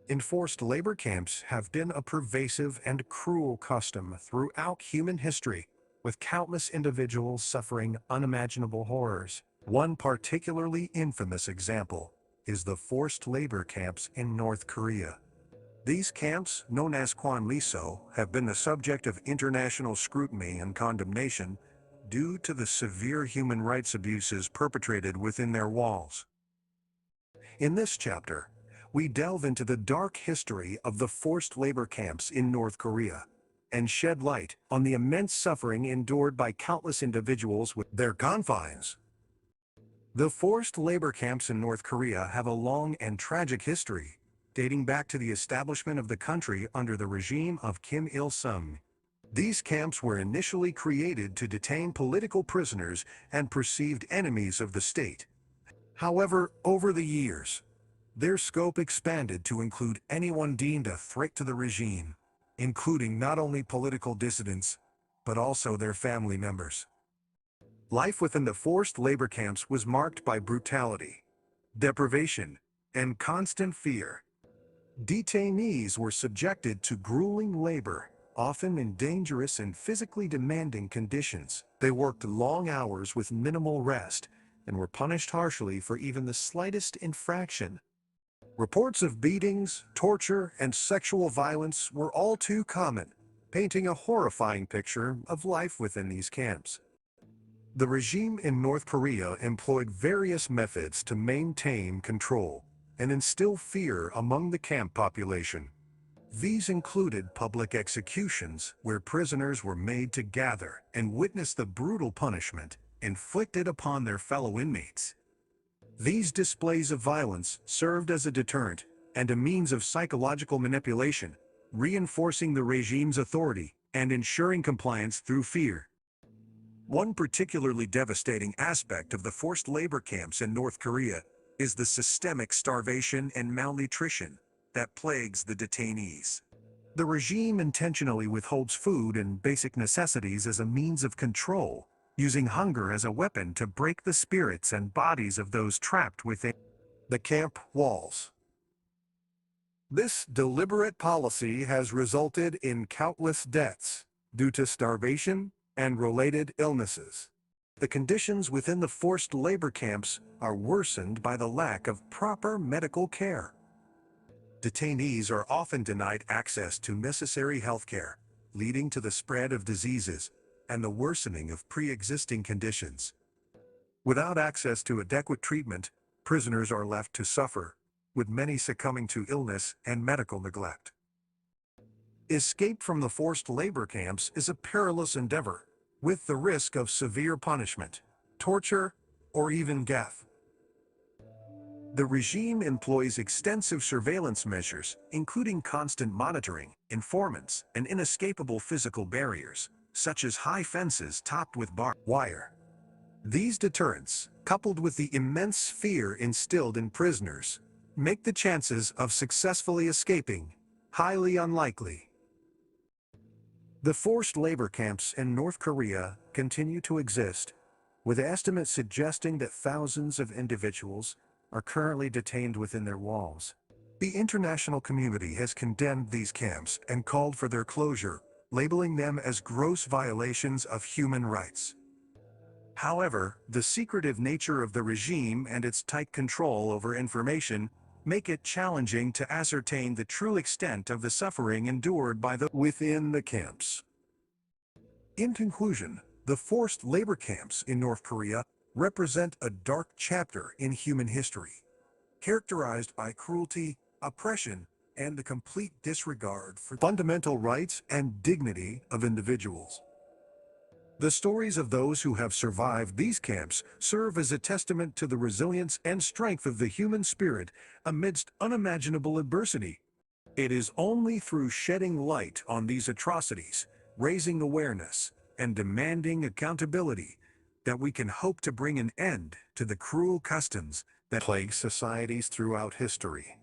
Enforced labor camps have been a pervasive and cruel custom throughout human history, with countless individuals suffering unimaginable horrors. One particularly infamous example is the forced labor camps in North Korea. These camps, known as Kwanliso, have been the subject of international scrutiny and condemnation due to the severe human rights abuses perpetrated within their walls. In this chapter, we delve into the dark history of the forced labor camps in North Korea and shed light on the immense suffering endured by countless individuals within their confines. The forced labor camps in North Korea have a long and tragic history, dating back to the establishment of the country under the regime of Kim Il-sung. These camps were initially created to detain political prisoners and perceived enemies of the state. However, over the years, their scope expanded to include anyone deemed a threat to the regime, including not only political dissidents, but also their family members. Life within the forced labor camps was marked by brutality, deprivation, and constant fear. Detainees were subjected to grueling labor, often in dangerous and physically demanding conditions. They worked long hours with minimal rest and were punished harshly for even the slightest infraction. Reports of beatings, torture, and sexual violence were all too common, painting a horrifying picture of life within these camps. The regime in North Korea employed various methods to maintain control and instill fear among the camp population. These included public executions, where prisoners were made to gather and witness the brutal punishment inflicted upon their fellow inmates. These displays of violence served as a deterrent and a means of psychological manipulation, reinforcing the regime's authority and ensuring compliance through fear. One particularly devastating aspect of the forced labor camps in North Korea is the systemic starvation and malnutrition that plagues the detainees. The regime intentionally withholds food and basic necessities as a means of control, using hunger as a weapon to break the spirits and bodies of those trapped within the camp walls. This deliberate policy has resulted in countless deaths due to starvation and related illnesses. The conditions within the forced labor camps are worsened by the lack of proper medical care. Detainees are often denied access to necessary health care, leading to the spread of diseases and the worsening of pre-existing conditions. Without access to adequate treatment, prisoners are left to suffer, with many succumbing to illness and medical neglect. Escape from the forced labor camps is a perilous endeavor, with the risk of severe punishment, torture, or even death. The regime employs extensive surveillance measures, including constant monitoring, informants, and inescapable physical barriers, such as high fences topped with barbed wire. These deterrents, coupled with the immense fear instilled in prisoners, make the chances of successfully escaping highly unlikely. The forced labor camps in North Korea continue to exist, with estimates suggesting that thousands of individuals are currently detained within their walls. The international community has condemned these camps and called for their closure, labeling them as gross violations of human rights. However, the secretive nature of the regime and its tight control over information make it challenging to ascertain the true extent of the suffering endured by those within the camps. In conclusion, the forced labor camps in North Korea represent a dark chapter in human history, characterized by cruelty, oppression, and the complete disregard for fundamental rights and dignity of individuals. The stories of those who have survived these camps serve as a testament to the resilience and strength of the human spirit amidst unimaginable adversity. It is only through shedding light on these atrocities, raising awareness, and demanding accountability that we can hope to bring an end to the cruel customs that plague societies throughout history.